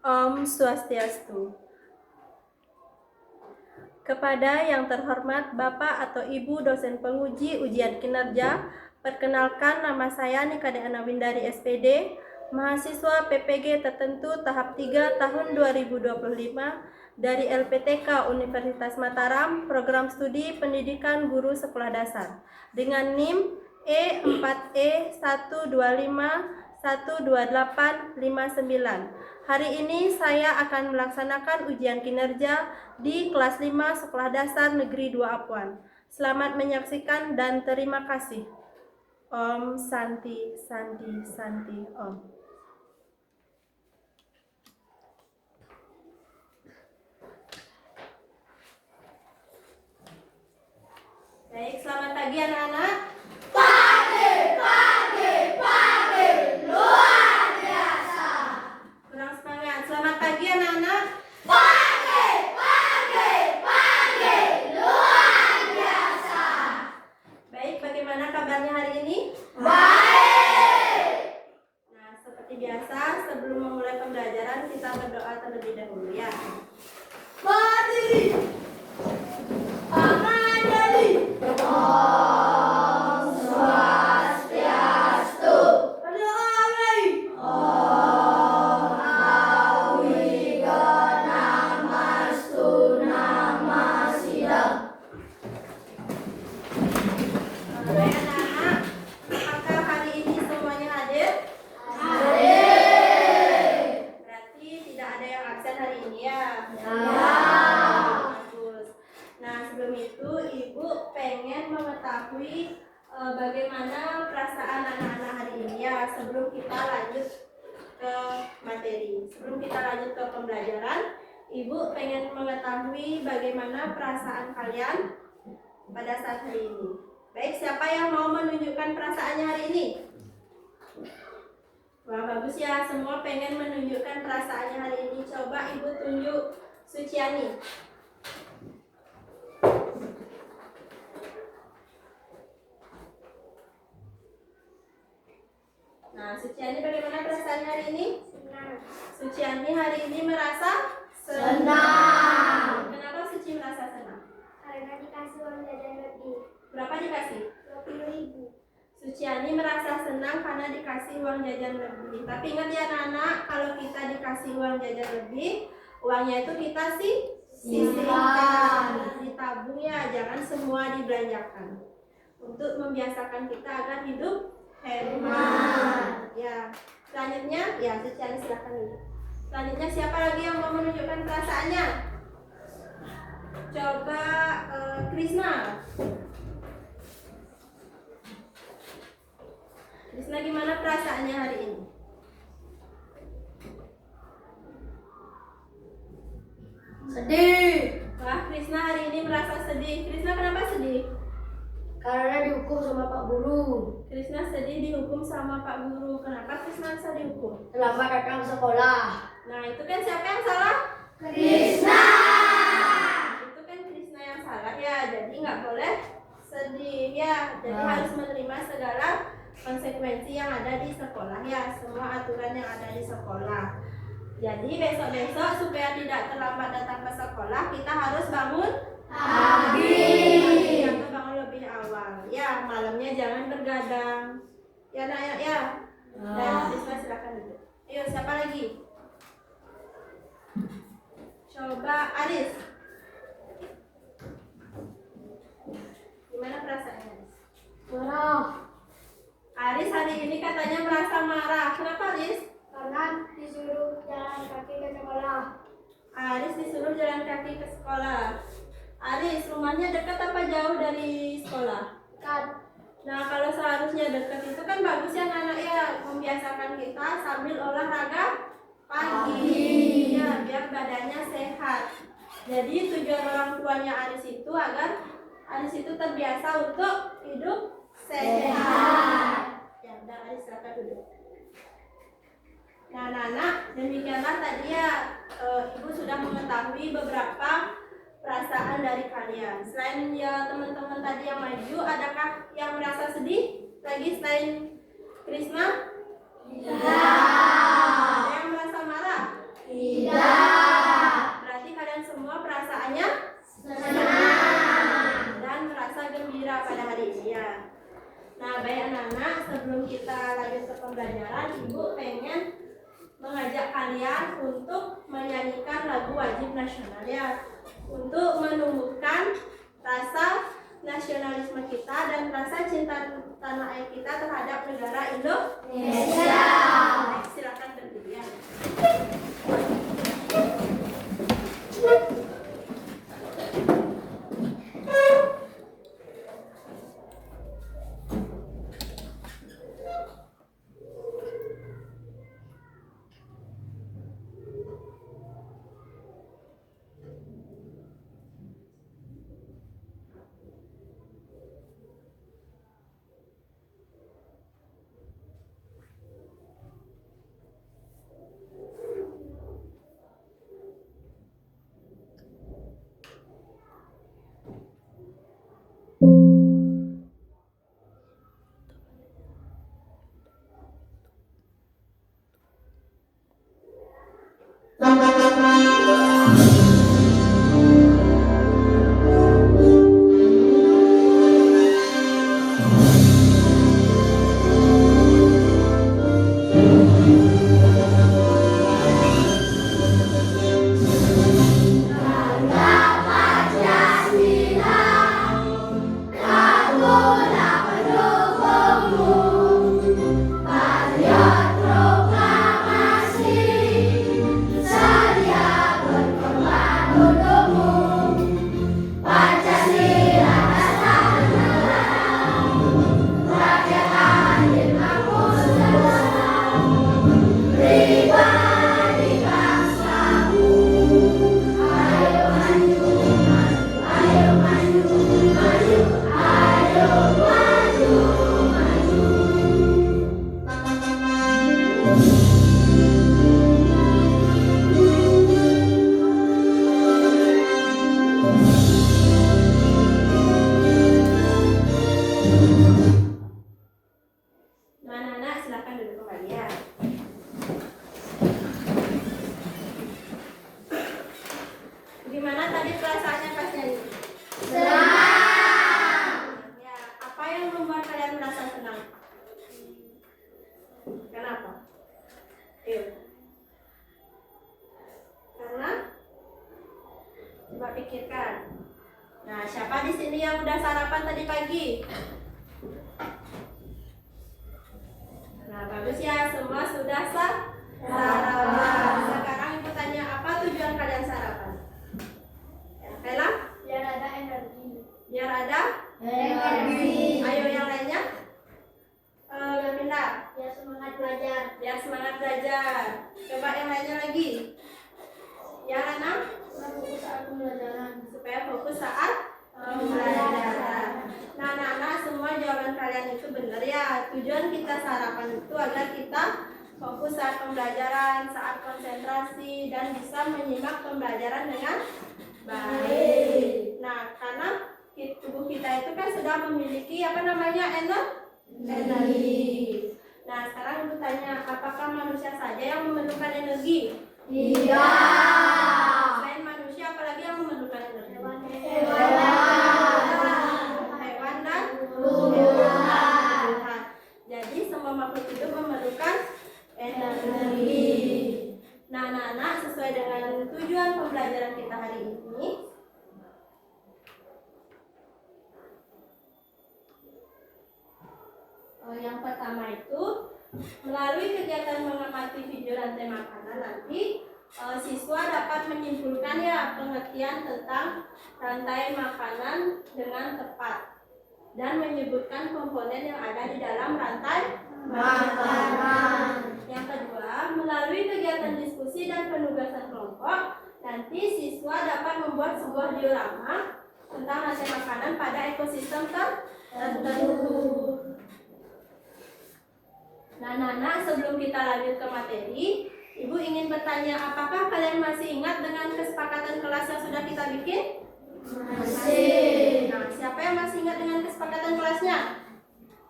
Om Swastiastu. Kepada yang terhormat Bapak atau Ibu dosen penguji ujian kinerja, perkenalkan nama saya Nikade Anawindari SPD, mahasiswa PPG tertentu tahap 3 tahun 2025 dari LPTK Universitas Mataram, program studi pendidikan guru sekolah dasar dengan NIM E4E1251289. Hari ini saya akan melaksanakan ujian kinerja di kelas 5 Sekolah Dasar Negeri 2 Apuan. Selamat menyaksikan dan terima kasih. Om Santi Santi Santi Om. Baik, selamat pagi anak-anak. Pagi, luar biasa. Kurang semangat. Selamat pagi anak-anak. Pagi, luar biasa. Baik, bagaimana kabarnya hari ini? Baik. Nah, seperti biasa, sebelum memulai pembelajaran kita berdoa terlebih dahulu ya. Berdiri. Tangan dari. Om Swastiastu. Berdoa lagi. Om Awiganastu Nama Sidang. Baik anak-anak, apakah hari ini semuanya hadir? Hadir. Berarti tidak ada yang absen hari ini ya? Ya. Bagus. Nah, sebelum itu Ibu pengen mengetahui bagaimana perasaan anak-anak hari ini ya, sebelum kita lanjut ke materi. Sebelum kita lanjut ke pembelajaran, Ibu pengen mengetahui bagaimana perasaan kalian pada saat hari ini. Baik, siapa yang mau menunjukkan perasaannya hari ini? Wah, bagus ya, semua pengen menunjukkan perasaannya hari ini. Coba Ibu tunjuk Suciani. Nah, Suciani bagaimana perasaannya hari ini? Senang. Suciani hari ini merasa Senang. Kenapa Suci merasa senang? Karena dikasih uang jajan lebih. Berapa dikasih? 20.000. Suciani merasa senang karena dikasih uang jajan lebih. Tapi ingat ya anak-anak, kalau kita dikasih uang jajan lebih, uangnya itu kita sisihkan, ditabung ya, jangan semua dibelanjakan. Untuk membiasakan kita agar hidup hemat. Ya, selanjutnya, ya Suciani silakan dulu. Selanjutnya siapa lagi yang mau menunjukkan perasaannya? Coba Krisna. Krisna gimana perasaannya hari ini? Sedih. Wah, Krisna hari ini merasa sedih. Krisna kenapa sedih? Karena dihukum sama Pak Guru. Krisna sedih dihukum sama Pak Guru. Kenapa Krisna bisa dihukum? Terlambat datang sekolah. Nah, itu kan siapa yang salah? Krisna. Itu kan Krisna yang salah ya. Jadi nggak boleh sedih ya. Jadi harus menerima segala konsekuensi yang ada di sekolah ya. Semua aturan yang ada di sekolah. Jadi besok-besok supaya tidak terlambat datang ke sekolah, kita harus bangun pagi atau bangun lebih awal. Ya, malamnya jangan bergadang. Ya, nak ya. Dan Krisna silakan dulu. Ayo, siapa lagi? Coba Aris. Gimana perasaannya, Aris? Marah. Aris hari ini katanya merasa marah. Kenapa, Aris? Karena disuruh jalan kaki ke sekolah. Aris disuruh jalan kaki ke sekolah. Aris, rumahnya dekat apa jauh dari sekolah? Dekat. Nah, kalau seharusnya dekat itu kan bagus ya anak ya, membiasakan kita sambil olahraga pagi. Ya, biar badannya sehat. Jadi tujuan orang tuanya Aris itu agar Aris itu terbiasa untuk hidup sehat. Ya, udah Aris silakan duduk. Nah, anak-anak, demikianlah tadi ya Ibu sudah mengetahui beberapa perasaan dari kalian. Selain ya teman-teman tadi yang maju, adakah yang merasa sedih lagi selain Krisna? Tidak. Ada yang merasa marah? Tidak. mengajak kalian untuk menyanyikan lagu wajib nasional ya, untuk menumbuhkan rasa nasionalisme kita dan rasa cinta tanah air kita terhadap negara Indonesia. Baik, silakan berdiri ya. Anak-anak silakan duduk kembali ya. Gimana tadi perasaannya pas nyanyi? Senang. Ya, apa yang membuat kalian merasa senang? Kenapa? Ayo. Karena coba pikirkan. Nah, siapa di sini yang udah sarapan tadi pagi? Nah, bagus ya, semua sudah sarapan. Sekarang ibu tanya, apa tujuan kalian sarapan? Ya, Kayla? Biar ada energi. Biar ada Energi. Ayo yang lainnya. Pinda. Biar semangat belajar. Biar semangat belajar. Coba yang lainnya lagi. Yang enam, Fokus saat pembelajaran. supaya fokus saat pembelajaran. Nah, anak-anak, semua jawaban kalian itu benar ya. Tujuan kita sarapan itu agar kita fokus saat pembelajaran, saat konsentrasi, dan bisa menyimak pembelajaran dengan baik. Nah, karena tubuh kita itu kan sudah memiliki apa namanya energi. Nah, sekarang ibu tanya, apakah manusia saja yang memerlukan energi? Tidak. Selain manusia, apalagi yang memerlukan energi? Hewan dan tumbuhan. Jadi semua makhluk hidup memerlukan energi. Nah, anak-anak, sesuai dengan tujuan pembelajaran kita hari ini, yang pertama itu melalui kegiatan mengamati video rantai makanan nanti siswa dapat menyimpulkan ya pengertian tentang rantai makanan dengan tepat dan menyebutkan komponen yang ada di dalam rantai makanan. Yang kedua, melalui kegiatan diskusi dan penugasan kelompok, nanti siswa dapat membuat sebuah diorama tentang rantai makanan pada ekosistem tertentu. Nah, anak-anak, sebelum kita lanjut ke materi, Ibu ingin bertanya, apakah kalian masih ingat dengan kesepakatan kelas yang sudah kita bikin? Masih. Nah, siapa yang masih ingat dengan kesepakatan kelasnya?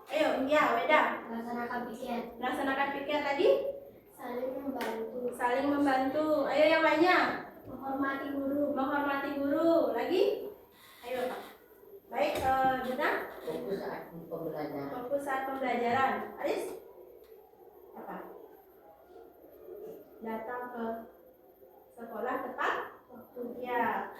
Ayo, ya, Weda. Laksanakan piket. Laksanakan piket tadi. Saling membantu. Saling membantu. Ayo yang lainnya. Menghormati guru. Menghormati guru. Lagi? Ayo, Pak. Baik, Dina. Fokus saat pembelajaran. Fokus saat pembelajaran. Aris? Apa? datang ke sekolah tepat waktu. Ya.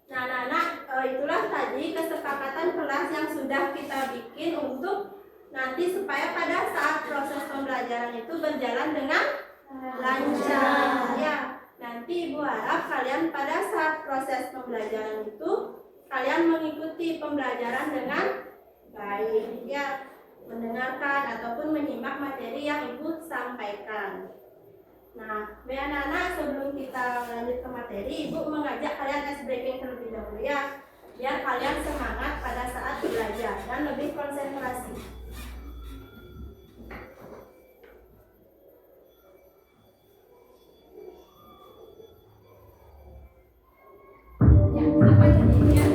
Nah, anak-anak, itulah tadi kesepakatan kelas yang sudah kita bikin untuk nanti supaya pada saat proses pembelajaran itu berjalan dengan lancar. Ya, nanti Ibu harap kalian pada saat proses pembelajaran itu kalian mengikuti pembelajaran dengan baik, ya, mendengarkan ataupun menyimak materi yang Ibu sampaikan. Nah, anak-anak, sebelum kita lanjut ke materi, Ibu mengajak kalian ice breaking terlebih dahulu ya, biar kalian semangat pada saat belajar dan lebih konsentrasi. Ya, apa jadinya?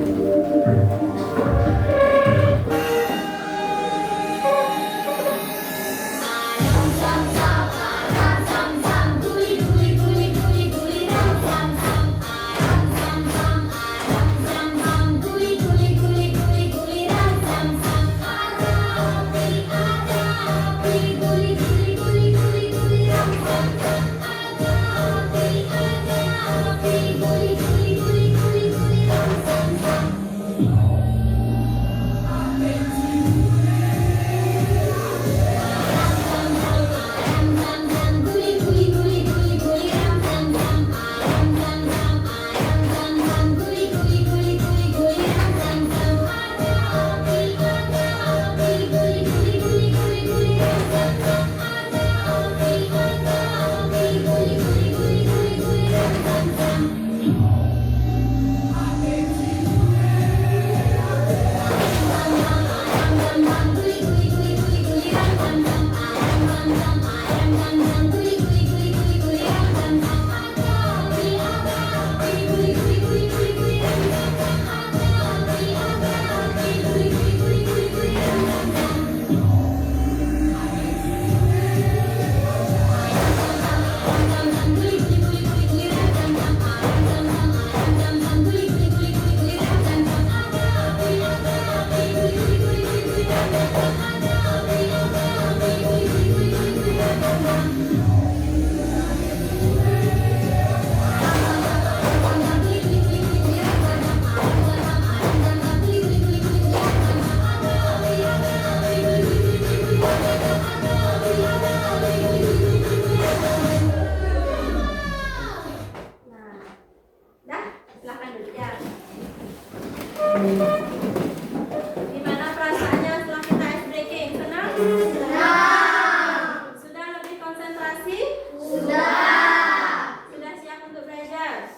Gimana perasaannya setelah kita ice breaking? Senang? Senang. Sudah lebih konsentrasi? Sudah siap untuk belajar?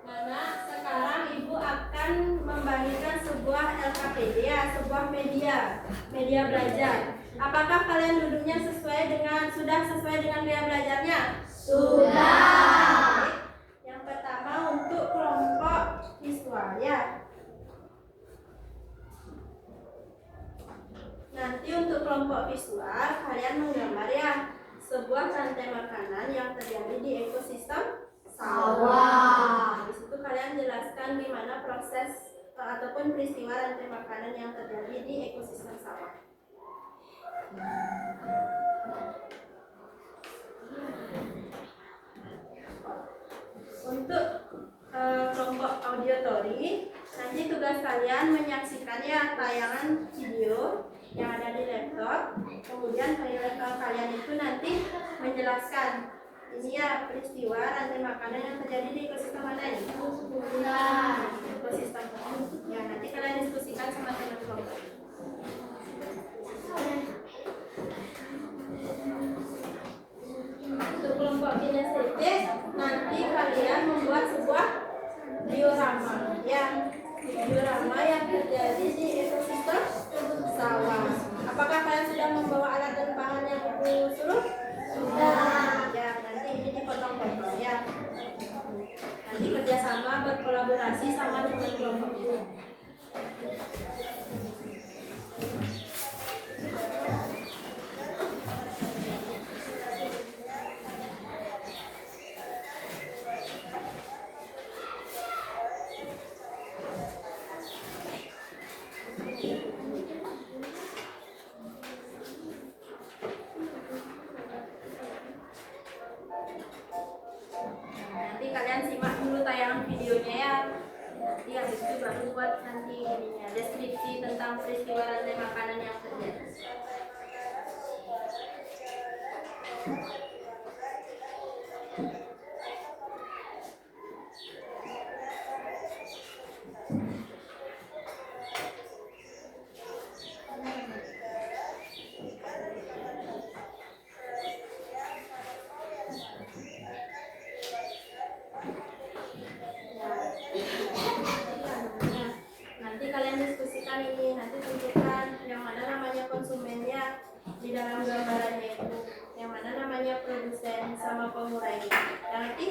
Nah, sekarang Ibu akan membagikan sebuah LKPD, ya, sebuah media belajar. Apakah kalian duduknya sudah sesuai dengan gaya belajarnya? Sudah. Yang pertama untuk kelompok visual, ya. Nanti untuk kelompok visual kalian menggambar, ya, sebuah rantai makanan yang terjadi di ekosistem sawah. Habis itu kalian jelaskan gimana proses ataupun peristiwa rantai makanan yang terjadi di ekosistem sawah. Untuk kelompok auditory, nanti tugas kalian menyaksikan, ya, tayangan video yang ada di laptop. Kemudian kalian itu nanti menjelaskan ini, ya, peristiwa rantai makanan yang terjadi di ekosistem mana ini? Ekosistem. Ya, nanti kalian diskusikan sama teman kelompok. Untuk kelompok kinestetik, nanti kalian membuat sebuah diorama, ya, diorama yang terjadi di ekosistem sawah. Apakah kalian sudah membawa alat dan bahan yang Ibu suruh? Sudah. Ya, nanti ini dipotong-potong, ya. Nanti kerjasama berkolaborasi sama dengan kelompok Ibu. videonya ya. Nanti habis itu baru buat nanti ininya deskripsi tentang peristiwa rantai makanan yang terjadi. Nanti kalian diskusikan ini, nanti tentukan yang mana namanya konsumennya di dalam gambarannya itu, yang mana namanya produsen sama pengurainya. Yang nanti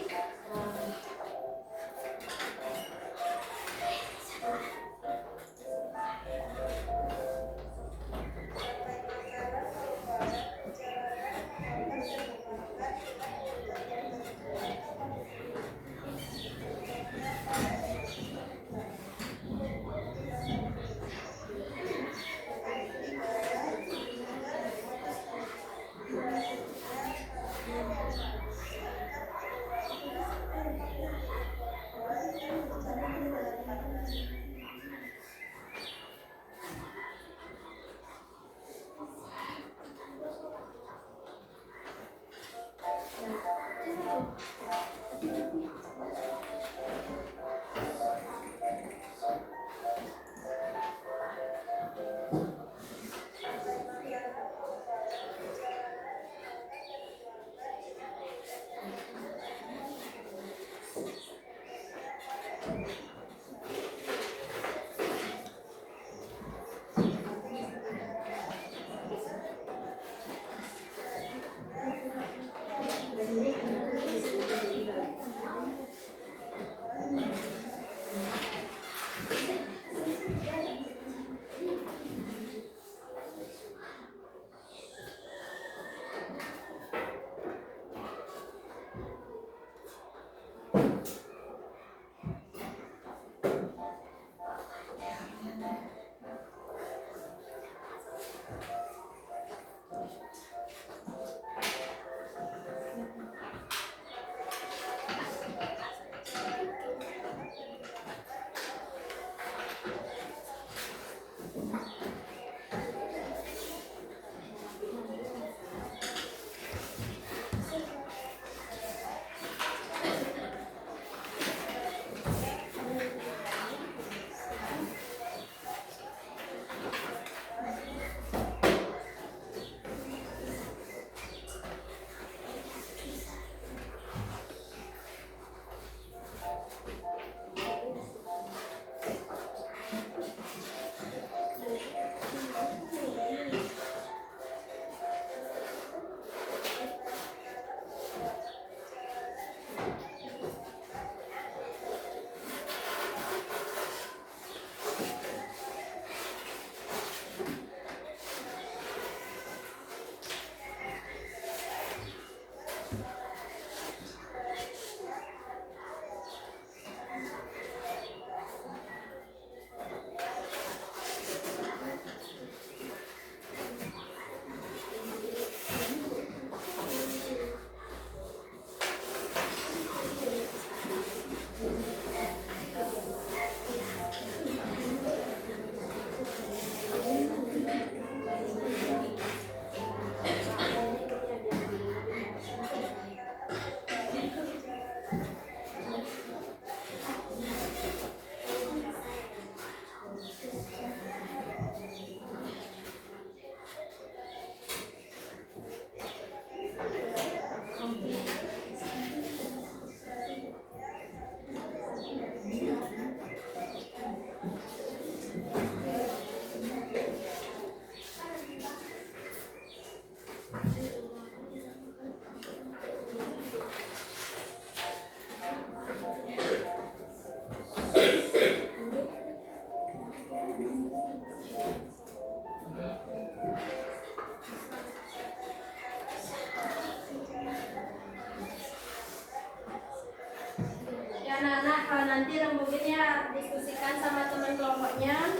nanti rembukin ya, diskusikan sama teman kelompoknya,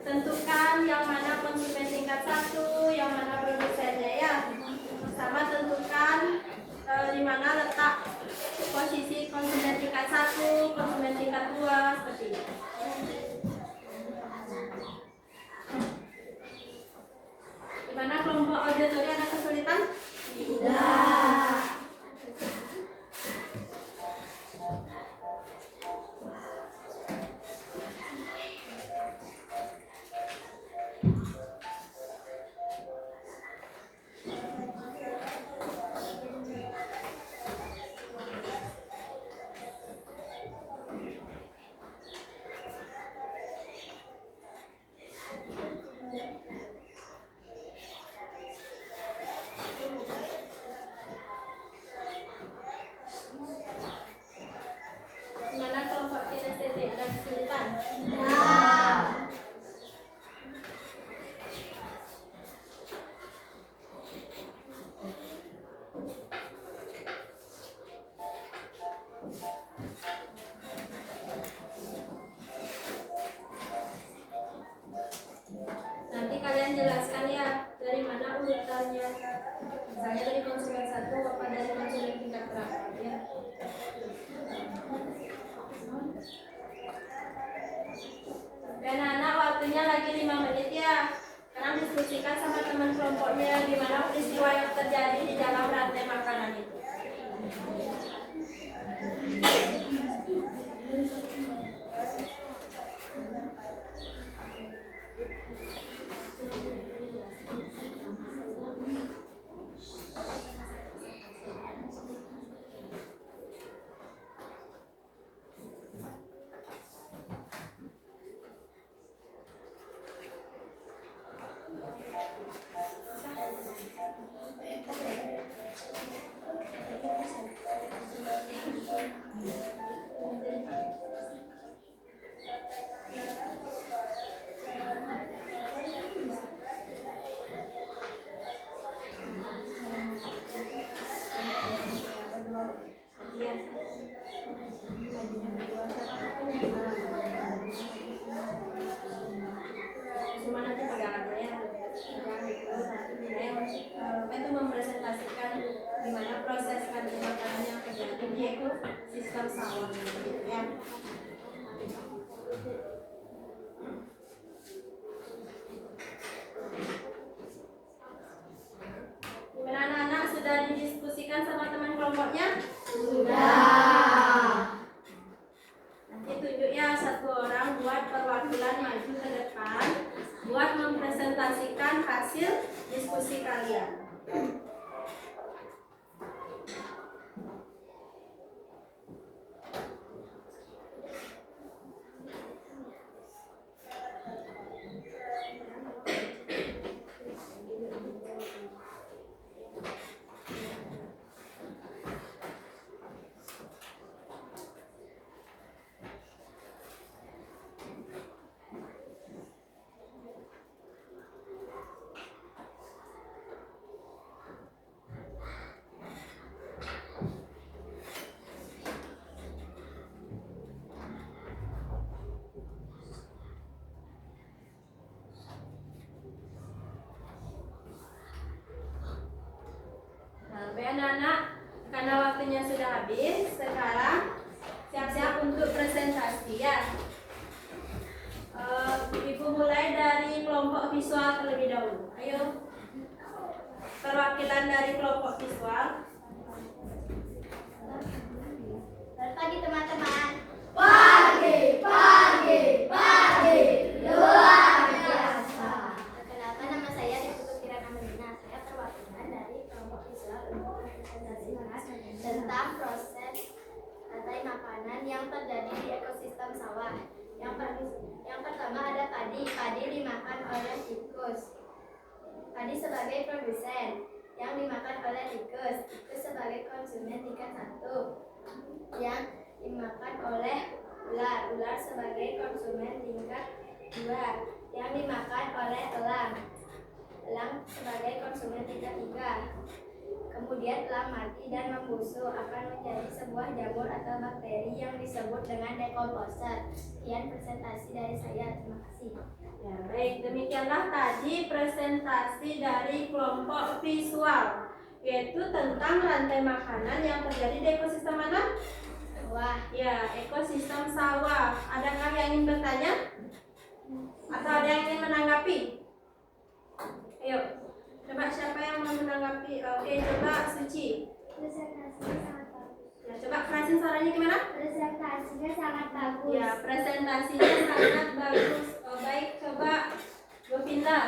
tentukan yang mana konsumen tingkat 1, yang mana produsennya ya, sama tentukan di mana letak posisi konsumen tingkat 1, konsumen tingkat 2, Nanti kalian jelaskan ya dari mana urutannya. Misalnya dari konsumen 1 apa dari konsumen tingkat berapa ya. Dan anak waktunya lagi 5 menit ya. Sekarang diskusikan sama teman kelompoknya gimana peristiwa yang terjadi di dalam rantai makanan itu. Cuma nanti pegangannya ya. Itu mempresentasikan gimana proses rantai makanan yang terjadi di ekosistem sawah gitu ya. Gimana anak-anak, sudah didiskusikan sama teman kelompoknya? Sudah. Nanti tunjuk ya satu orang buat perwakilan maju ke depan buat mempresentasikan hasil diskusi kalian. Baik anak-anak, karena waktunya sudah habis, sekarang siap-siap untuk presentasi ya. Ibu mulai dari kelompok visual terlebih dahulu. Ayo, perwakilan dari kelompok visual. Selamat pagi teman-teman. Pagi, pagi, pagi, luar biasa. Perkenalkan, nama saya Deputu Kiran Amelina. Saya perwakilan dari kelompok visual untuk mempresentasikan tentang proses rantai makanan yang terjadi di ekosistem sawah. Yang pertama ada padi. Padi dimakan oleh tikus. Padi sebagai produsen yang dimakan oleh tikus. Tikus sebagai konsumen tingkat 1 yang dimakan oleh ular. Ular sebagai konsumen tingkat 2 yang dimakan oleh elang. Elang sebagai konsumen tingkat 3. Kemudian elang mati dan membusuk akan menjadi sebuah jamur atau bakteri yang disebut dengan dekomposer. Sekian presentasi dari saya. Terima kasih. Ya, baik, demikianlah tadi presentasi dari kelompok visual, yaitu tentang rantai makanan yang terjadi di ekosistem mana? Wah, Ya, ekosistem sawah. Adakah yang ingin bertanya? Atau ada yang ingin menanggapi? Ayo, coba siapa yang mau menanggapi? Oke, coba Suci. presentasinya sangat bagus. Ya, coba kerasin suaranya gimana? Presentasinya sangat bagus. Ya, presentasinya sangat bagus. Baik, coba Govinda.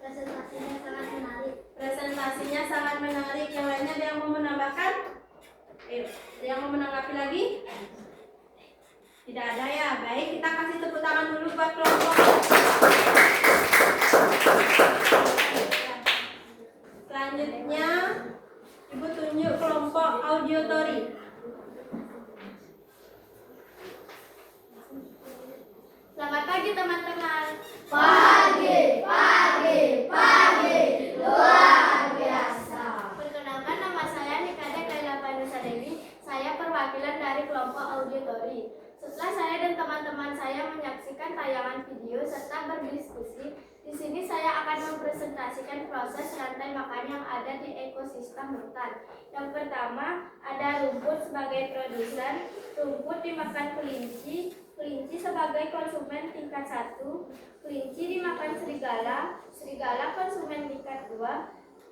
Presentasinya sangat menarik. Presentasinya sangat menarik. Yang lainnya ada yang mau menambahkan? Ayo, ada yang mau menanggapi lagi? Tidak ada ya. Baik, kita kasih tepuk tangan dulu buat kelompok. Selanjutnya, Ibu tunjuk kelompok auditory. Selamat keterampilan dari kelompok auditori. Setelah saya dan teman-teman saya menyaksikan tayangan video serta berdiskusi, di sini saya akan mempresentasikan proses rantai makan yang ada di ekosistem hutan. Yang pertama, ada rumput sebagai produsen, rumput dimakan kelinci, kelinci sebagai konsumen tingkat 1, kelinci dimakan serigala, serigala konsumen tingkat 2,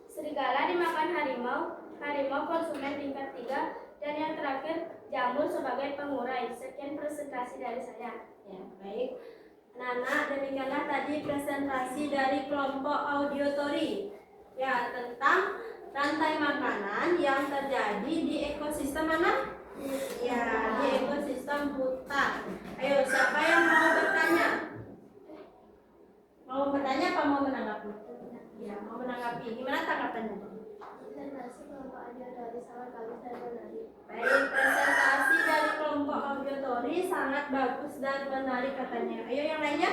serigala dimakan harimau, harimau konsumen tingkat 3, dan yang terakhir jamur sebagai pengurai. Sekian presentasi dari saya. Ya, baik. Anak-anak, demikianlah tadi presentasi dari kelompok auditori ya tentang rantai makanan yang terjadi di ekosistem mana? Ya, di ekosistem hutan. Ayo, siapa yang mau bertanya? Mau bertanya apa mau menanggapi? Ya, mau menanggapi. Gimana tanggapannya? Presentasi kelompok auditori sangat bagus dan menarik. Baik, presentasi dari kelompok auditori sangat bagus dan menarik katanya. Ayo yang lainnya?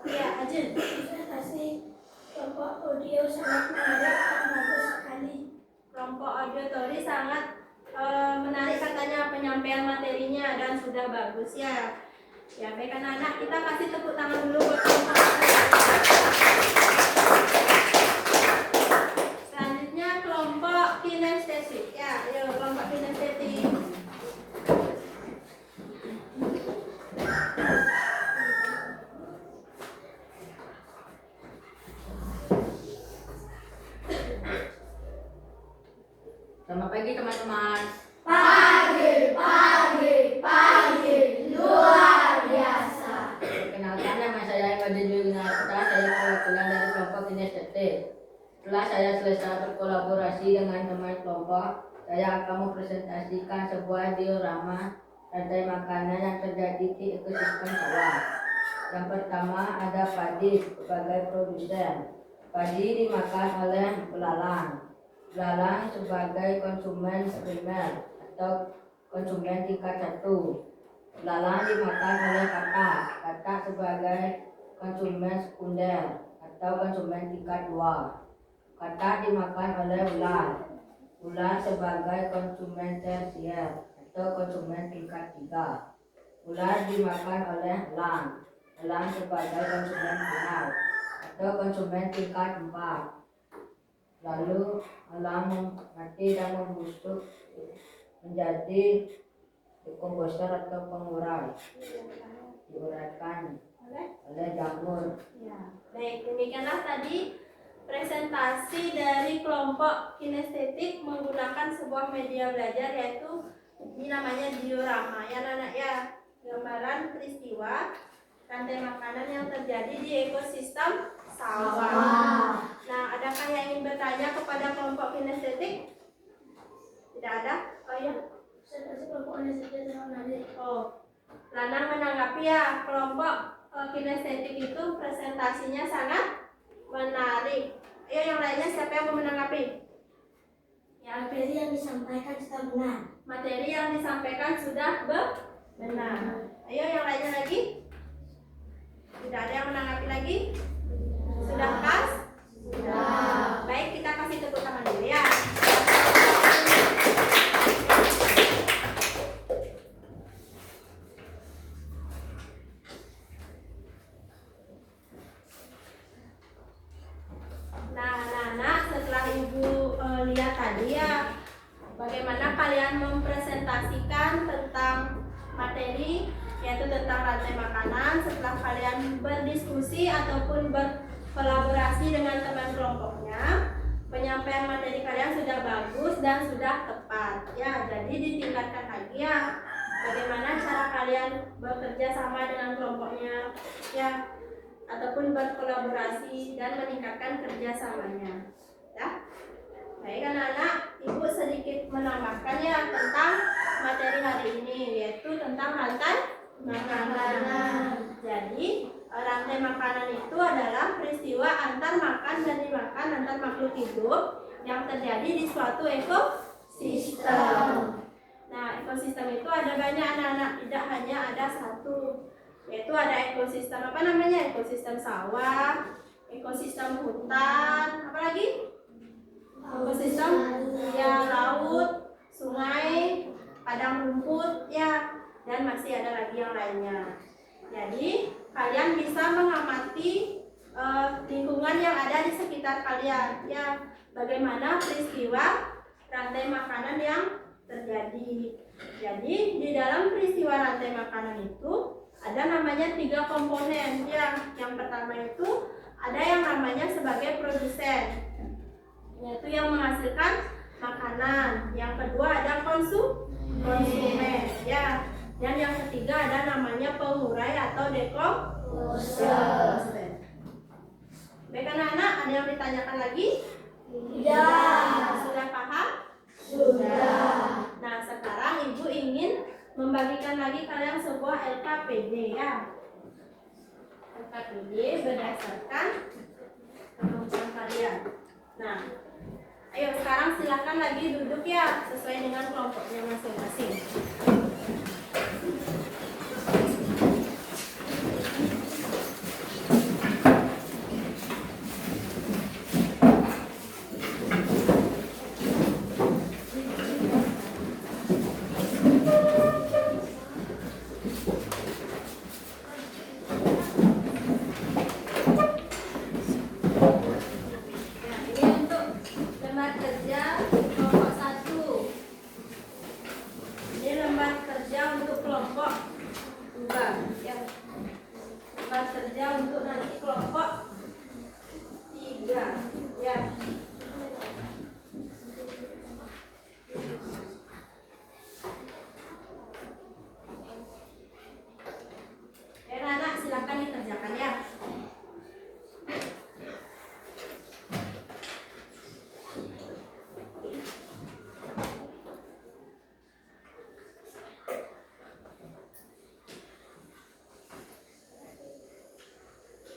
Iya, Ajin. Presentasi kelompok audio sangat menarik dan bagus sekali. Kelompok auditori sangat menarik katanya penyampaian materinya dan sudah bagus ya. Ya, baik anak-anak, kita kasih tepuk tangan dulu buat kelompok auditori. Selanjutnya kelompok kinestetik. Ya, ayo kelompok kinestetik. Selamat pagi teman-teman. Pagi, luar biasa. Perkenalkan, nama saya Iwadin Yunarta. Saya perwakilan dari kelompok kinestetik. Setelah saya selesai berkolaborasi dengan teman kelompok, saya akan mempresentasikan sebuah diorama rantai makanan yang terjadi di ekosistem sawah. Yang pertama ada padi sebagai produsen. Padi dimakan oleh belalang. Belalang sebagai konsumen primer atau konsumen tingkat 1. Belalang dimakan oleh katak. Katak sebagai konsumen sekunder atau konsumen tingkat 2. Katak dimakan oleh ular. Ular sebagai konsumen tersier atau konsumen tingkat 3. Ular dimakan oleh elang. Elang sebagai konsumen final atau konsumen tingkat 4. Lalu elang mati dan membusuk menjadi dekomposer atau pengurai, diuraikan oleh jamur. Ya, baik, demikianlah tadi presentasi dari kelompok kinestetik menggunakan sebuah media belajar yaitu ini namanya diorama ya anak-anak ya, gambaran peristiwa rantai makanan yang terjadi di ekosistem sawah. Nah, adakah yang ingin bertanya kepada kelompok kinestetik? Tidak ada? Oh iya. Presentasi kelompok kinestetik sangat menarik. Oh, Lanang menanggapi ya, kelompok kinestetik itu presentasinya sangat menarik. Ayo yang lainnya, siapa yang mau menanggapi? Ya, Materi yang disampaikan sudah benar. materi yang disampaikan sudah benar. Ayo yang lainnya lagi. Tidak ada yang menanggapi lagi? Sudah pas? Sudah. Baik, kita kasih tepuk tangan dulu ya. Nah, setelah Ibu lihat tadi ya, bagaimana kalian mempresentasikan tentang materi yaitu tentang rantai makanan setelah kalian berdiskusi ataupun berkolaborasi dengan teman kelompoknya. Penyampaian materi kalian sudah bagus dan sudah tepat ya, jadi ditingkatkan lagi ya bagaimana cara kalian bekerja sama dengan kelompoknya ya, ataupun berkolaborasi dan meningkatkan kerjasamanya ya. Baik anak-anak, Ibu sedikit menambahkan ya tentang materi hari ini, yaitu tentang rantai makanan. Jadi rantai makanan itu adalah peristiwa antar makan dan dimakan antar makhluk hidup yang terjadi di suatu ekosistem. Nah, ekosistem itu ada banyak anak-anak, tidak hanya ada satu, yaitu ada ekosistem apa namanya? Ekosistem sawah, ekosistem hutan, apa lagi? Ekosistem ya laut, sungai, padang rumput ya, dan masih ada lagi yang lainnya. Jadi kalian bisa mengamati lingkungan yang ada di sekitar kalian ya, bagaimana peristiwa rantai makanan yang terjadi. Jadi di dalam peristiwa rantai makanan itu ada namanya 3 komponen ya. Yang pertama itu ada yang namanya sebagai produsen, yaitu yang menghasilkan makanan. Yang kedua ada konsumen ya. Dan yang ketiga ada namanya pengurai atau dekomposer. Baik anak-anak, ada yang ditanyakan lagi? Ya. Sudah paham? Sudah. Nah, sekarang Ibu ingin membagikan lagi kalian sebuah LKPD ya. LKPD berdasarkan kemampuan kalian. Nah, ayo sekarang silakan lagi duduk ya, sesuai dengan kelompoknya masing-masing. Silakan dikerjakan ya.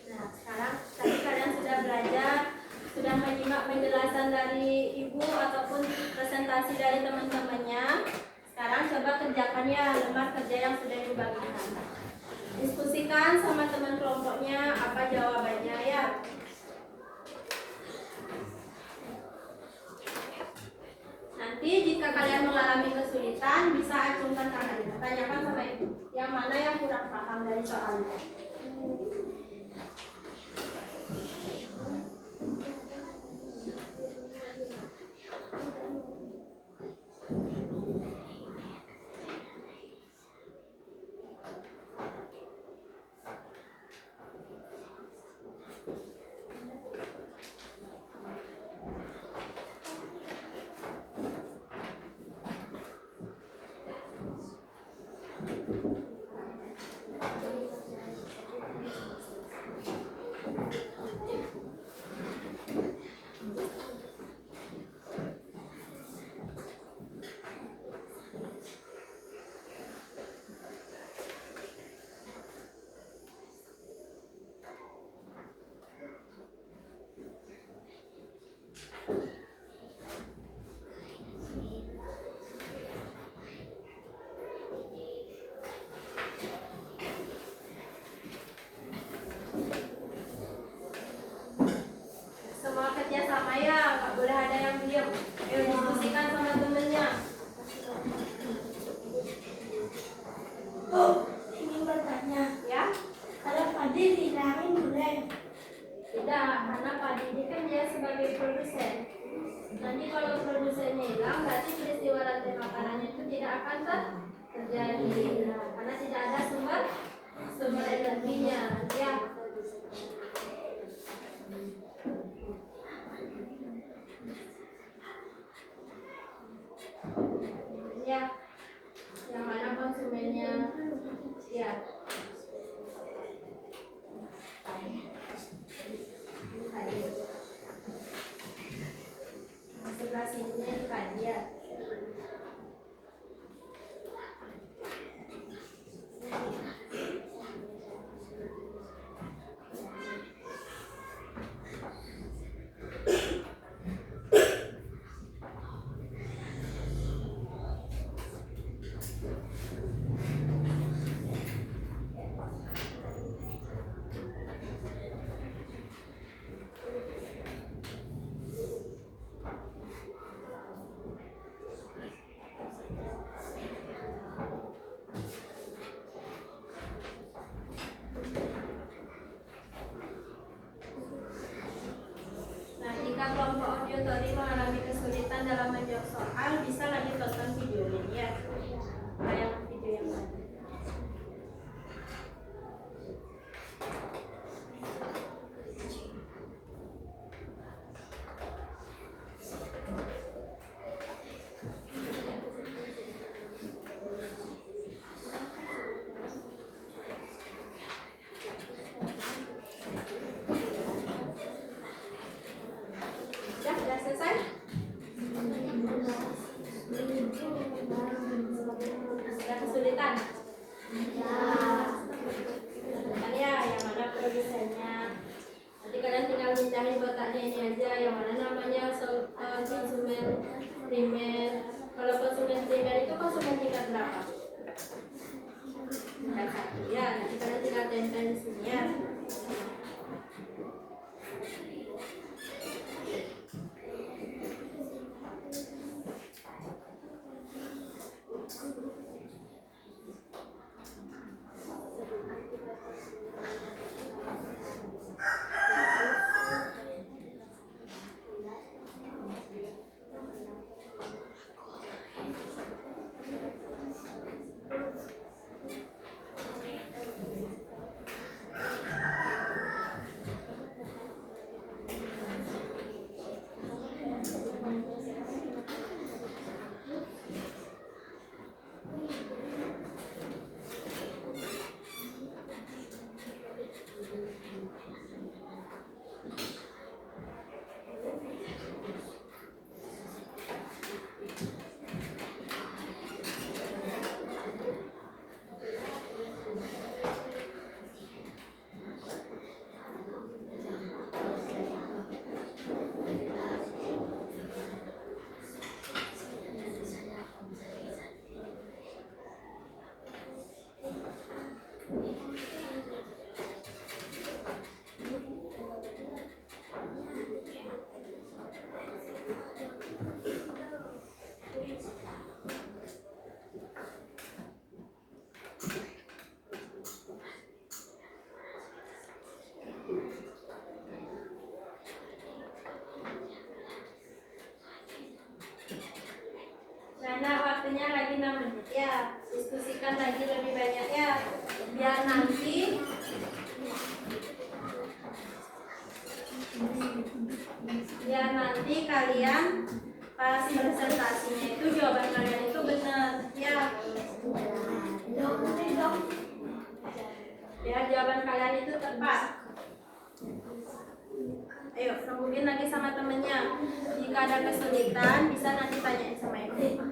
Nah, sekarang tadi kalian sudah belajar, sudah menyimak penjelasan dari Ibu ataupun presentasi dari teman-temannya. Sekarang coba kerjakan ya lembar kerja yang sudah Ibu bagikan. Diskusikan sama teman kelompoknya apa jawabannya ya. Nanti jika kalian mengalami kesulitan bisa acungkan tangannya. Tanyakan sama Ibu yang mana yang kurang paham dari soalnya. Semua kerja sama ya, nggak boleh ada yang diam. Ayo diskusikan sama temennya. Ingin bertanya, Ya? kalau padi dihilangin boleh? Tidak, karena padi ini kan dia sebagai produsen. Nanti kalau produsennya hilang, berarti peristiwa rantai makanannya itu tidak akan terjadi. Nah, karena tidak ada sumber energinya. Ya. Ya. Yang mana konsumennya? Ya. Sebelah sininya padi ya. Tingkat 1 ya. Nanti kalian tinggal tempel di sini ya. Nah, waktunya lagi 6 menit ya. Diskusikan lagi lebih banyak ya. Biar nanti kalian pas presentasinya itu jawaban kalian itu benar ya. Biar jawaban kalian itu tepat. Ayo, sambungin lagi sama temennya. Jika ada kesulitan, bisa nanti tanyain sama ibu.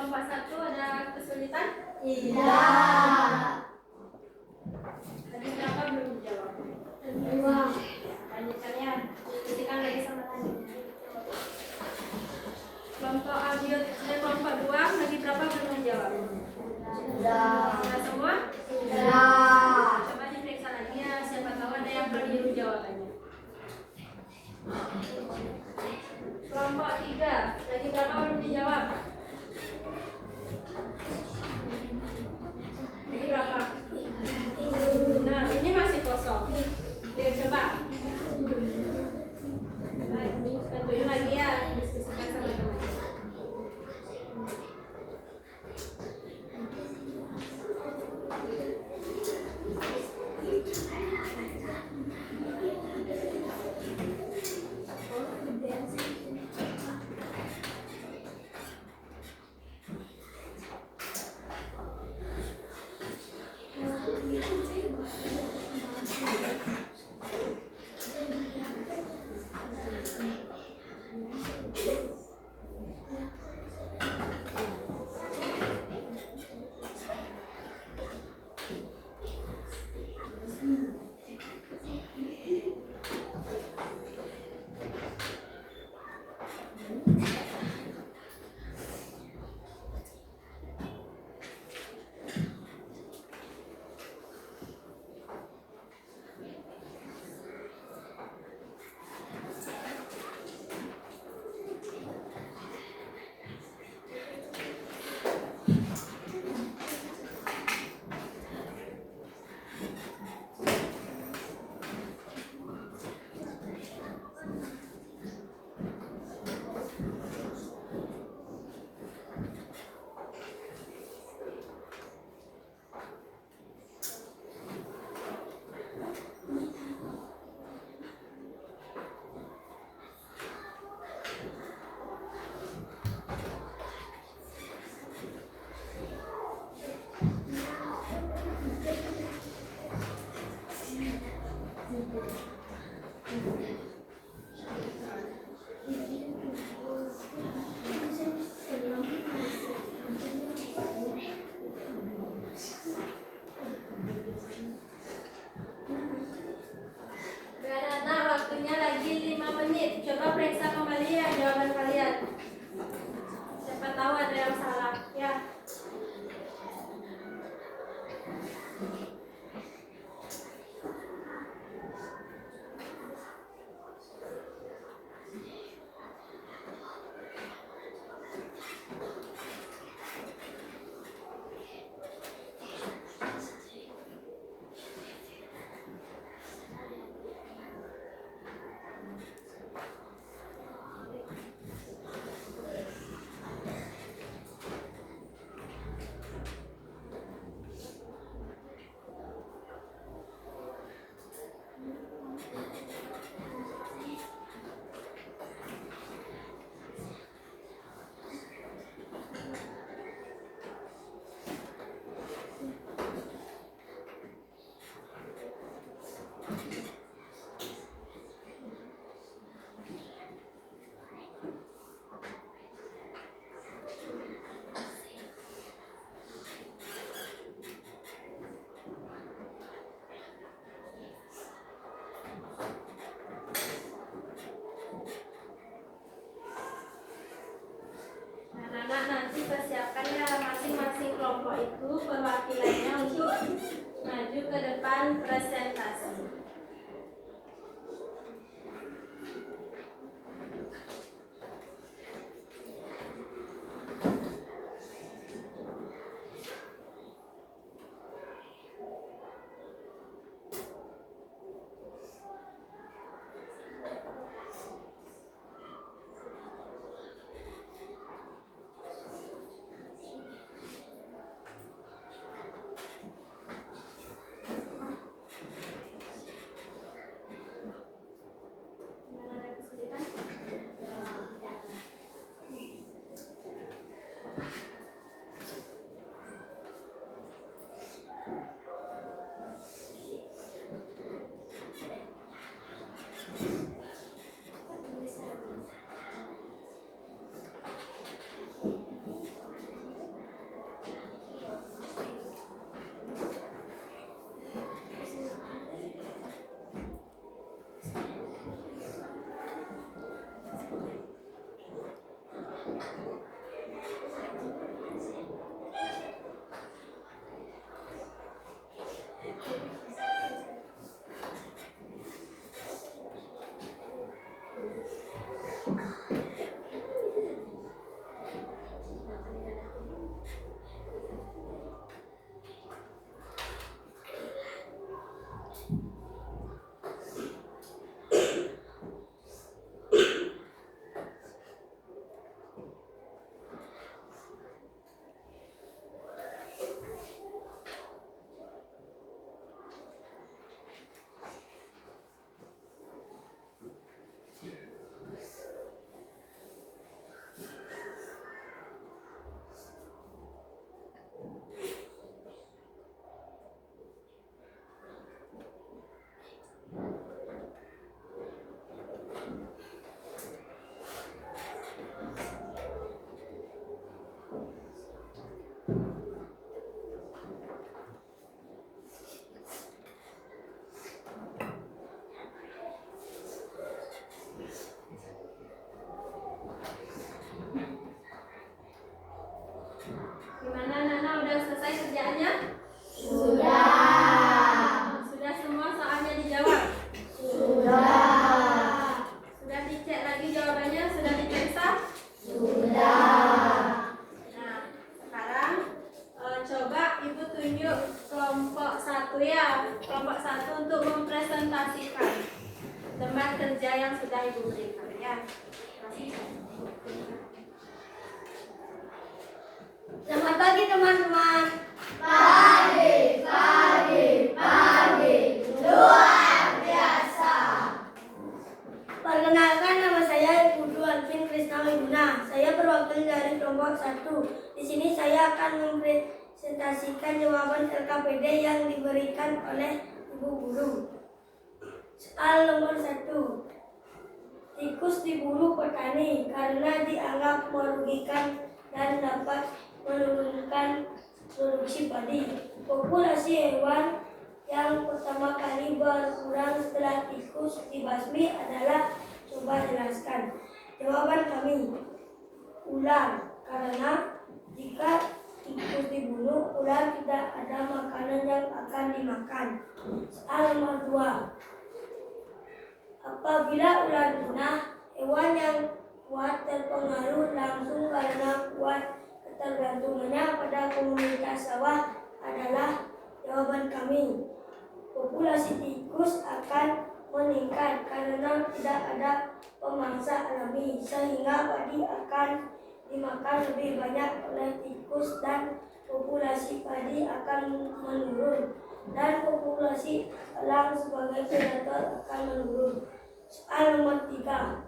Kelompok 1 kesulitan? Tidak. Tadi berapa belum dijawab? Dua. Lanjutkan ya. Diskusikan lagi sama tadi. Kelompok Albion dan kelompok 2 lagi berapa belum dijawab? Sudah. Sudah semua? Sudah. Coba diperiksa lagi ya, siapa tahu ada yang keliru jawabannya. Kelompok 3 lagi berapa belum dijawab? Lagi berapa? Nah, ini masih kosong. Lihat coba. Baik, tentuin lagi ya, diskusikan sama teman. Anak-anak, waktunya lagi 5 menit. Coba periksa kembali ya jawaban kalian. Siapa tahu ada yang salah ya. Anak-anak, nanti persiapkan ya masing-masing kelompok itu perwakilannya untuk maju ke depan presentasi. Gimana Nana, udah selesai kerjaannya? Sudah. Sudah semua soalnya dijawab? Sudah. Sudah dicek lagi jawabannya? Sudah diperiksa? Sudah. Nah, sekarang coba Ibu tunjuk kelompok 1 ya. Kelompok 1 untuk mempresentasikan tempat kerja yang sudah Ibu berikan ya. Selamat pagi teman-teman. Pagi. Luar biasa. Perkenalkan, nama saya Ibu Alvin Krisna Wiguna. Saya perwakilan dari kelompok 1. Di sini saya akan mempresentasikan jawaban LKPD yang diberikan oleh Ibu Guru. Soal nomor 1. Tikus diburu petani karena dianggap merugikan dan dapat menurunkan produksi padi. Populasi hewan yang pertama kali berkurang setelah tikus dibasmi adalah, coba jelaskan. Jawaban kami, ular, karena jika tikus dibunuh, ular tidak ada makanan yang akan dimakan. Soal nomor 2. Apabila ular punah, hewan yang kuat terpengaruh langsung karena kuat ketergantungannya pada komunitas sawah adalah, jawaban kami, populasi tikus akan meningkat karena tidak ada pemangsa alami sehingga padi akan dimakan lebih banyak oleh tikus dan populasi padi akan menurun dan populasi elang sebagai predator akan menurun. Soal nomor 3.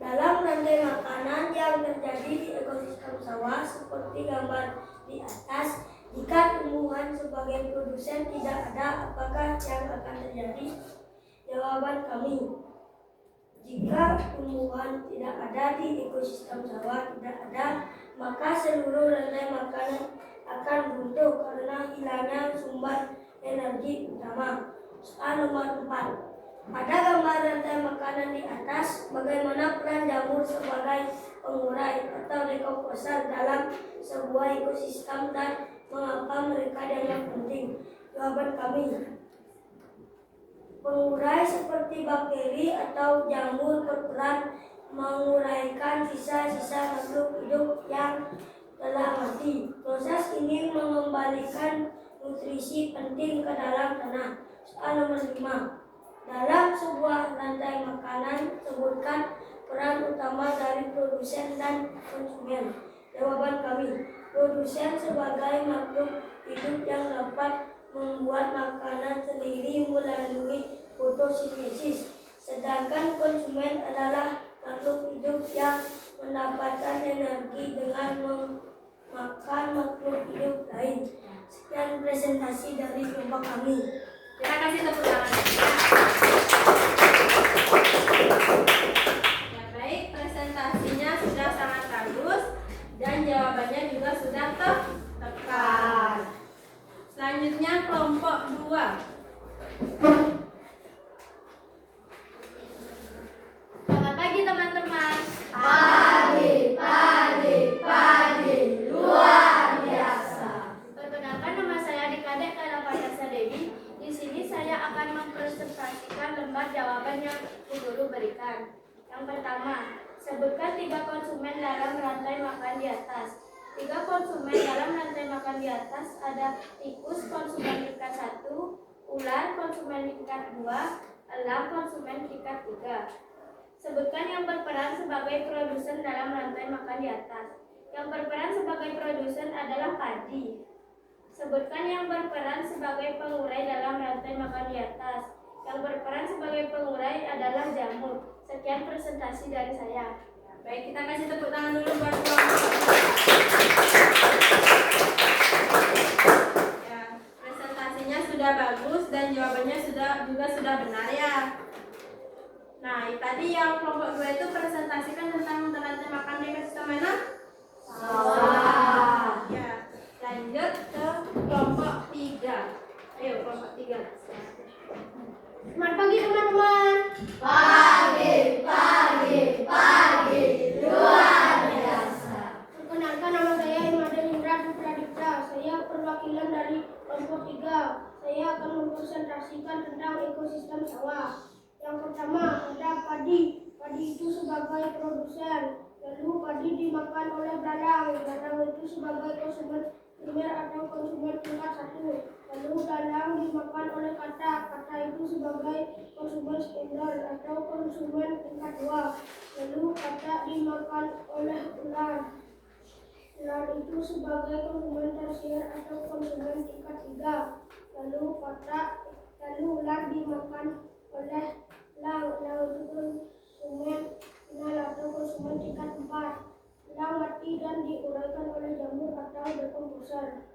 Dalam rantai makanan yang terjadi di ekosistem sawah seperti gambar di atas, jika tumbuhan sebagai produsen tidak ada, apakah yang akan terjadi? Jawaban kami, jika tumbuhan tidak ada di ekosistem sawah maka seluruh rantai makanan akan runtuh karena hilangnya sumber energi utama. Soal nomor 4. Pada gambar rantai makanan di atas, bagaimana peran jamur sebagai pengurai atau dekomposer dalam sebuah ekosistem dan mengapa mereka dianggap penting? Jawaban kami, pengurai seperti bakteri atau jamur berperan menguraikan sisa-sisa makhluk hidup yang telah mati. Proses ini mengembalikan nutrisi penting ke dalam tanah. Soal nomor 5. Dalam sebuah rantai makanan, sebutkan peran utama dari produsen dan konsumen. Jawaban kami, produsen sebagai makhluk hidup yang dapat membuat makanan sendiri melalui fotosintesis, sedangkan konsumen adalah makhluk hidup yang mendapatkan energi dengan memakan makhluk hidup lain. Sekian presentasi dari kelompok kami. Kita kasih tepuk tangan. Ya baik, presentasinya sudah sangat bagus dan jawabannya juga sudah tepat. Selanjutnya kelompok 2. Selamat pagi teman-teman. Pagi. Luar biasa. Perkenalkan, nama saya Adik Kadek Karapanasa Dewi Yang pertama, sebutkan 3 konsumen dalam rantai makan di atas. 3 konsumen dalam rantai makan di atas ada tikus konsumen tingkat 1, ular konsumen tingkat 2, elang konsumen tingkat 3. Sebutkan yang berperan sebagai produsen dalam rantai makan di atas. Yang berperan sebagai produsen adalah padi. Sebutkan yang berperan sebagai pengurai dalam rantai makan di atas. Yang berperan sebagai pengurai adalah jamur. Sekian presentasi dari saya. Baik, kita kasih tepuk tangan dulu buat kelompok. Ya, presentasinya sudah bagus dan jawabannya juga sudah benar ya. Nah, tadi yang kelompok 2 itu presentasikan tentang rantai makan di ekosistem mana? Sawah. Ya, lanjut ke kelompok 3. Ayo, kelompok 3. Selamat pagi teman-teman. Pagi, pagi, pagi, luar biasa. Perkenalkan, nama saya Imade Indra Pradipta. Saya perwakilan dari kelompok 3. Saya akan mempresentasikan tentang ekosistem sawah. Yang pertama ada padi. Padi itu sebagai produsen. Lalu padi dimakan oleh belalang. Belalang itu sebagai konsumen primer atau konsumen tingkat 1. Lalu belalang dimakan oleh katak. Katak itu sebagai konsumen sekunder atau konsumen tingkat 2. Lalu katak dimakan oleh ular. Ular itu sebagai konsumen tersier atau konsumen tingkat 3. Lalu ular dimakan oleh elang. Elang itu konsumen final atau konsumen tingkat 4. Elang mati dan diuraikan oleh jamur atau dekomposer.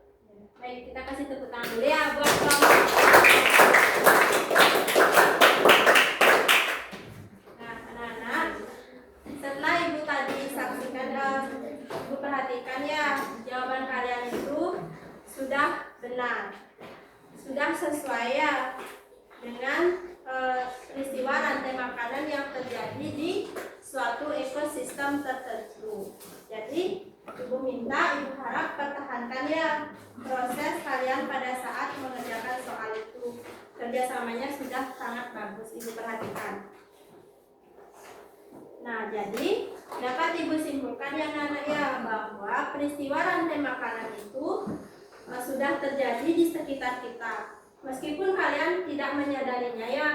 Baik, kita kasih tepuk tangan dulu ya buat kelompok. Nah, anak-anak, setelah ibu tadi saksikan, ibu perhatikan ya, jawaban kalian itu sudah benar, sudah sesuai ya dengan peristiwa rantai makanan yang terjadi di suatu ekosistem tertentu. Jadi ibu harap pertahankan ya proses kalian pada saat mengerjakan soal itu. Kerjasamanya sudah sangat bagus, ibu perhatikan. Nah, jadi dapat ibu simpulkan ya anak ya bahwa peristiwa rantai makanan itu sudah terjadi di sekitar kita. Meskipun kalian tidak menyadarinya ya.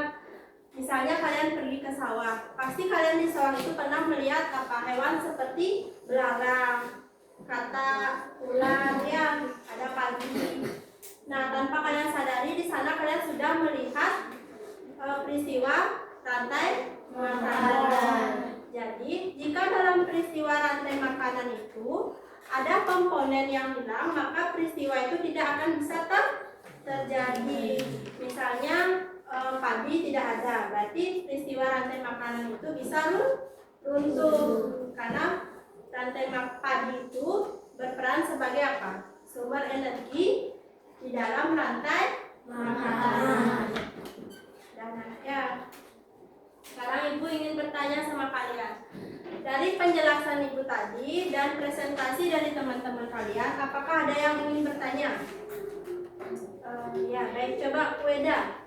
Misalnya kalian pergi ke sawah, pasti kalian di sawah itu pernah melihat hewan seperti belalang, katak, ular ya, ada padi. Nah, tanpa kalian sadari di sana kalian sudah melihat peristiwa rantai makanan. Jadi, jika dalam peristiwa rantai makanan itu ada komponen yang hilang, maka peristiwa itu tidak akan bisa terjadi. Misalnya padi tidak ada, berarti peristiwa rantai makanan itu bisa runtuh karena rantai padi itu berperan sebagai apa? Sumber energi di dalam rantai makanan. Dan ya, sekarang ibu ingin bertanya sama kalian. Dari penjelasan ibu tadi dan presentasi dari teman-teman kalian, apakah ada yang ingin bertanya? Ya, baik, coba Weda.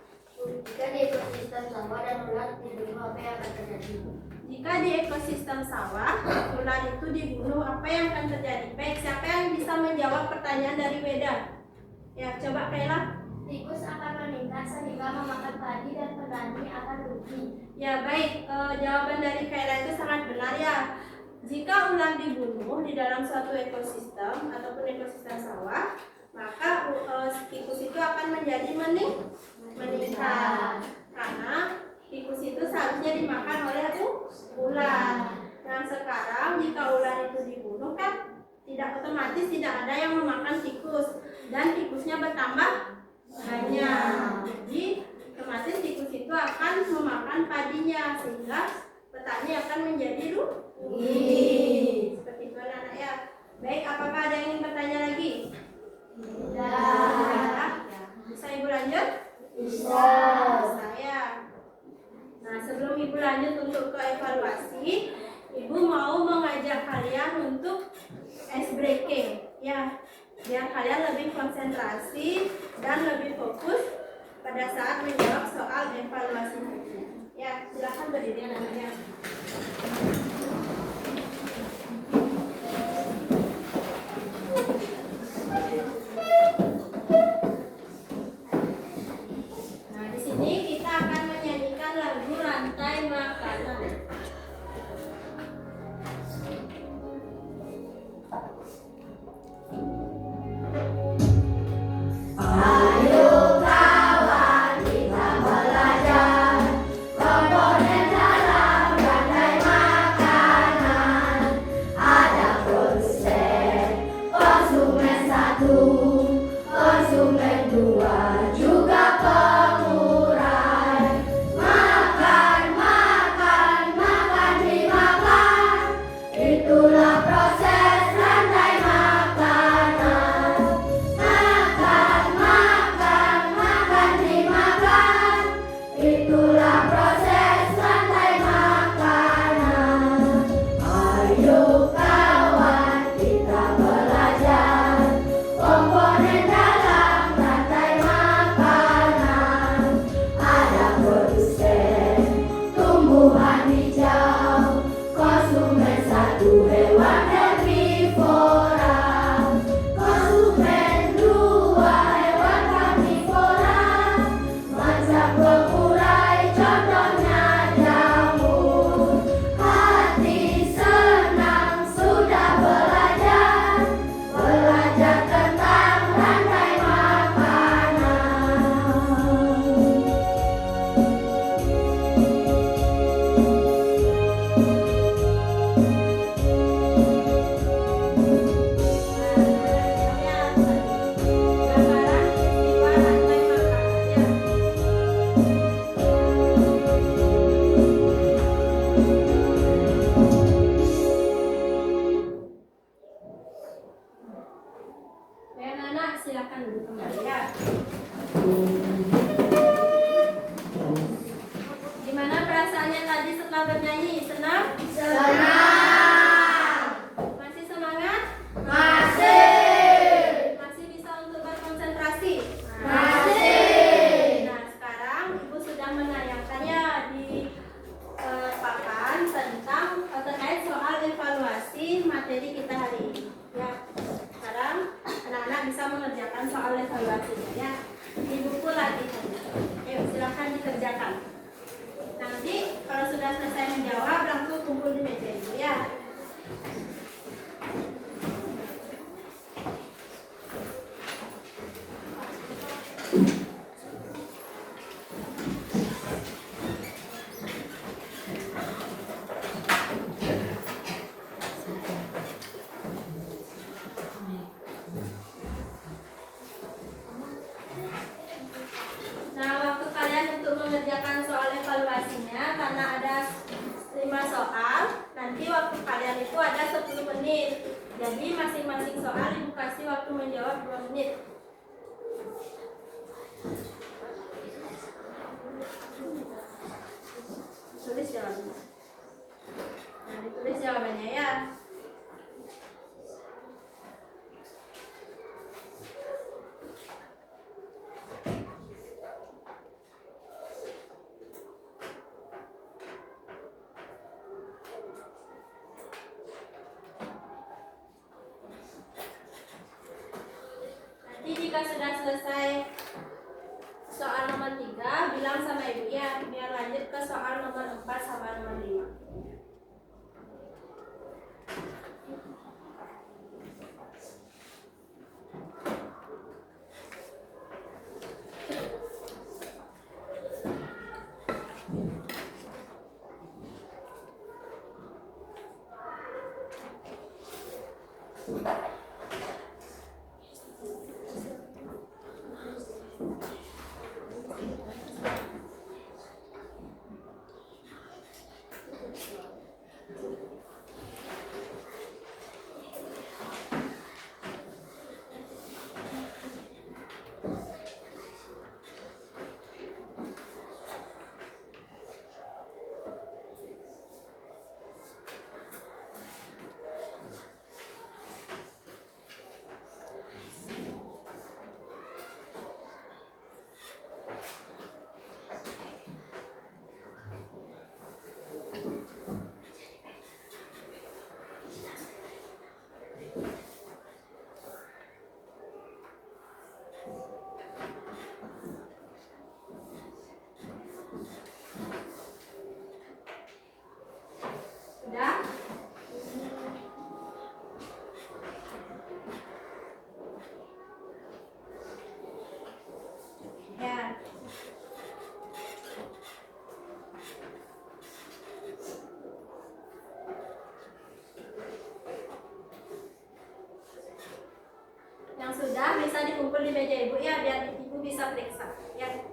Jika di ekosistem sawah dan ular dibunuh, apa yang akan terjadi? Jika di ekosistem sawah, ular itu dibunuh, apa yang akan terjadi? Baik, siapa yang bisa menjawab pertanyaan dari Weda? Ya, coba Kayla. Tikus akan meningkat sehingga memakan padi dan petani akan rugi. Ya, baik, jawaban dari Kayla itu sangat benar ya. Jika ular dibunuh di dalam suatu ekosistem ataupun ekosistem sawah, maka tikus itu akan menjadi meningkat karena tikus itu seharusnya dimakan oleh ular. Nah, sekarang jika ular itu dibunuh kan tidak otomatis tidak ada yang memakan tikus dan tikusnya bertambah banyak. Jadi otomatis tikus itu akan memakan padinya sehingga petani akan menjadi rugi. Seperti itu anak-anak ya. Baik, apakah ada yang ingin bertanya lagi? Tidak. Bisa ibu lanjut? Bisa. Saya. Nah, sebelum ibu lanjut untuk ke evaluasi, ibu mau mengajak kalian untuk ice breaking, ya, biar kalian lebih konsentrasi dan lebih fokus pada saat menjawab soal evaluasi nanti. Ya, silakan berdiri anak-anaknya. Nah, di sini kita akan menyanyikan lagu Rantai Makanan. Ayo kawan kita belajar komponen dalam rantai makanan. Ada produsen, konsumen satu, konsumen dua, juga pengurai. Makan, makan, makan dimakan. Itulah proses rantai makanan. Makan, makan, makan dimakan. Itulah proses rantai makanan. Ayo kawan kita belajar komponen dalam rantai makanan. Ada produsen, tumbuhan hijau, konsumen satu, hewan herbivora, konsumen dua, hewan karnivora, macam pengurai, contohnya jamur. Hati senang sudah belajar, belajar tentang rantai makanan. Gambaran peristiwa rantai makanannya. Ya, anak-anak silakan duduk kembali ya. Gimana perasaannya tadi setelah bernyanyi? Senang? Senang. Masih semangat? Masih. Masih bisa untuk berkonsentrasi? Masih. Nah, sekarang Ibu sudah menayangkannya di papan tentang terkait soal evaluasi materi kita hari ini. Ya, sekarang anak-anak bisa mengerjakan soal evaluasinya ya. Di buku lagi. Ayo, silakan dikerjakan. Nanti kalau sudah selesai menjawab langsung kumpul di meja itu ya. Nah, waktu kalian untuk mengerjakan soal evaluasinya, karena ada 5 soal, nanti waktu kalian itu ada 10 menit. Jadi masing-masing soal Ibu kasih waktu menjawab 2 menit. Tulis jawabannya. Nah, ditulis jawabannya ya. Nanti jika sudah selesai soal nomor 3, bilang sama ibu ya, biar lanjut ke soal nomor 4 sama nomor 5. Sudah? Ya. Yang sudah bisa dikumpul di meja ibu ya, biar ibu bisa periksa ya.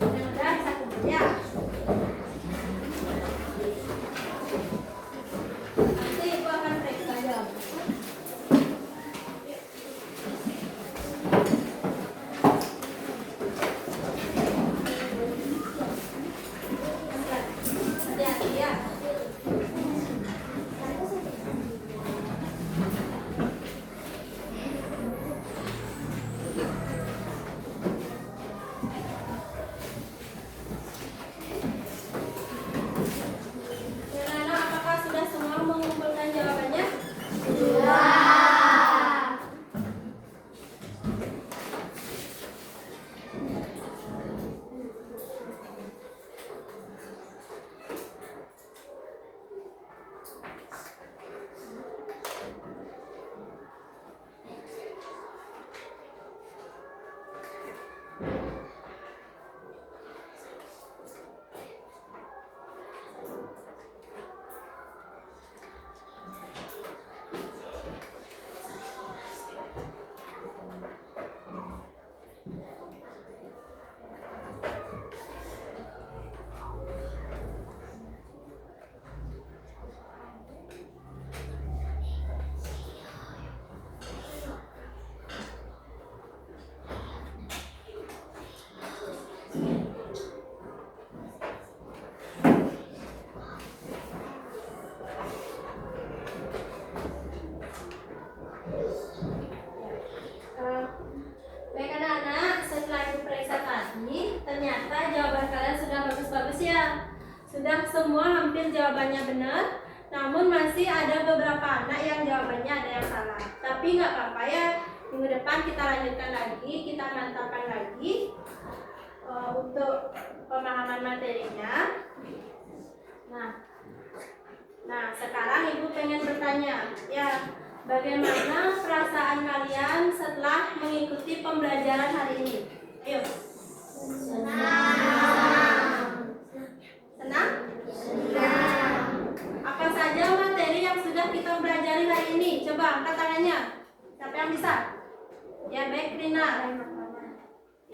Yang udah bisa kumpul ya. Nanti ibu akan periksa jawabannya. Hati-hati ya. Anak-anak, apakah sudah semua mengumpulkan jawabannya? Baik anak-anak, setelah ibu periksa tadi, ternyata jawaban kalian sudah bagus-bagus ya. Sudah semua hampir jawabannya benar, namun masih ada beberapa anak yang jawabannya ada yang salah. Tapi nggak apa-apa ya, minggu depan kita lanjutkan lagi, kita mantapkan lagi untuk pemahaman materinya. Nah, sekarang ibu pengen bertanya, ya. Bagaimana perasaan kalian setelah mengikuti pembelajaran hari ini? Ayo. Senang. Senang? Senang. Apa saja materi yang sudah kita pelajari hari ini? Coba angkat tangannya. Siapa yang bisa? Ya, baik Rina.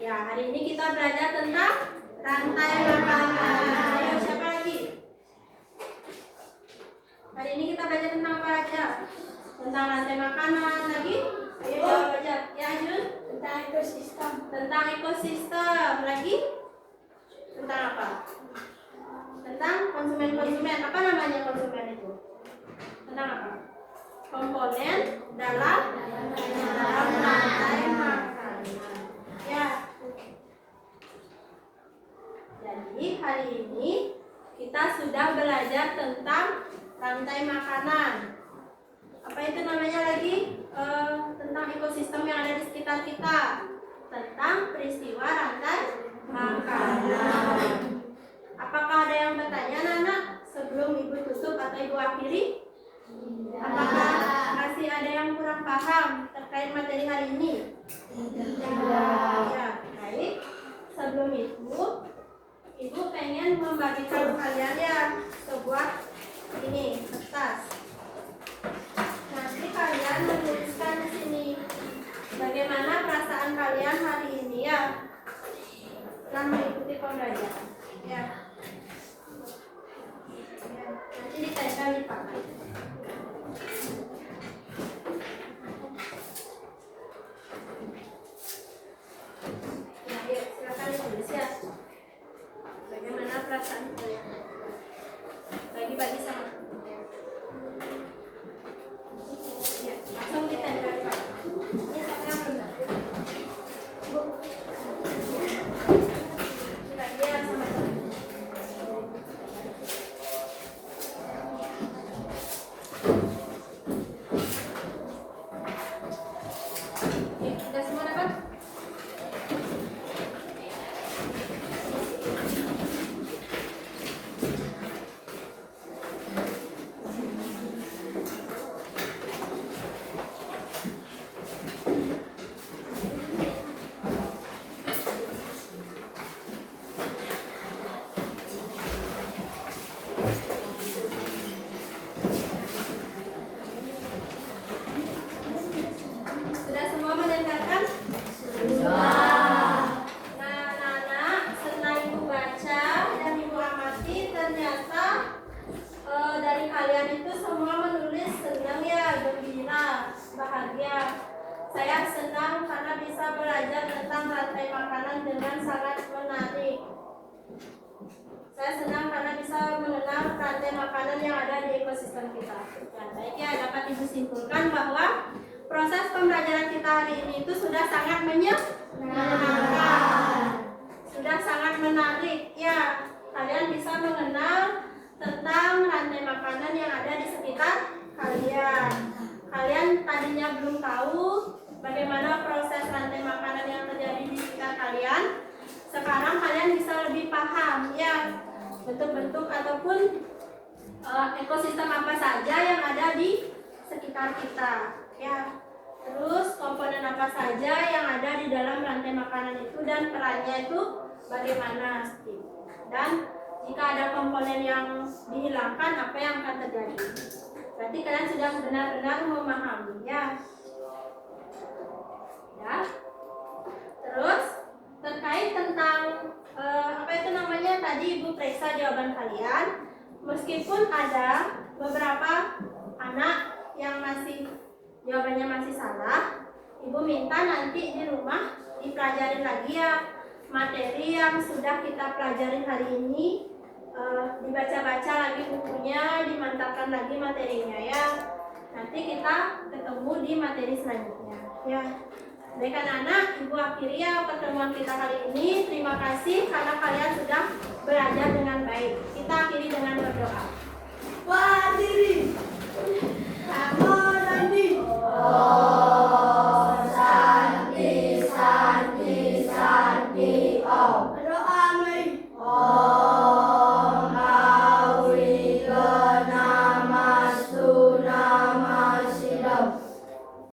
Ya, hari ini kita belajar tentang rantai makanan. Ayo, siapa lagi? Hari ini kita belajar tentang apa aja? Tentang rantai makanan lagi? Ayo jawab aja. Ya Jun? Tentang ekosistem. Tentang ekosistem lagi? Tentang apa? Tentang konsumen-konsumen. Apa namanya konsumen itu? Tentang apa? Komponen dalam rantai makanan. Ya. Jadi hari ini kita sudah belajar tentang rantai makanan. Apa itu namanya lagi? Tentang ekosistem yang ada di sekitar kita, tentang peristiwa rantai makanan. Apakah ada yang bertanya, Nana, sebelum ibu tutup atau ibu akhiri? Apakah masih ada yang kurang paham terkait materi hari ini? Ya, baik. Sebelum itu, ibu pengen membagikan kalian ya sebuah ini kertas. Nanti kalian menuliskan di sini bagaimana perasaan kalian hari ini ya setelah mengikuti pembelajaran. Ya. Nanti ditempel di papan. Ya, yuk silakan ditulis ya. Bagaimana perasaan kalian? Bagi-bagi sama. Ya, langsung ditempel di papan. Ini siapa yang benar? Bu. Bagi ya sama. kalian itu semua menulis senang ya, gembira, bahagia. Saya senang karena bisa belajar tentang rantai makanan dengan sangat menarik. Saya senang karena bisa mengenal rantai makanan yang ada di ekosistem kita. Ya, baik ya, dapat Ibu simpulkan bahwa proses pembelajaran kita hari ini itu sudah sangat menyenangkan, sudah sangat menarik. Ya, kalian bisa mengenal tentang rantai makanan yang ada di sekitar kalian. Kalian tadinya belum tahu bagaimana proses rantai makanan yang terjadi di sekitar kalian. Sekarang kalian bisa lebih paham ya bentuk-bentuk ataupun ekosistem apa saja yang ada di sekitar kita ya. Terus komponen apa saja yang ada di dalam rantai makanan itu dan perannya itu bagaimana. Dan jika ada komponen yang dihilangkan, apa yang akan terjadi? Berarti kalian sudah benar-benar memahami ya. Ya. Terus terkait tentang apa itu namanya tadi Ibu periksa jawaban kalian. Meskipun ada beberapa anak yang masih jawabannya masih salah, Ibu minta nanti di rumah dipelajari lagi ya materi yang sudah kita pelajari hari ini, dibaca-baca lagi bukunya, dimantapkan lagi materinya ya. Nanti kita ketemu di materi selanjutnya ya. Baik anak-anak, Ibu akhiri ya pertemuan kita kali ini. Terima kasih karena kalian sudah belajar dengan baik. Kita akhiri dengan berdoa. Berdiri.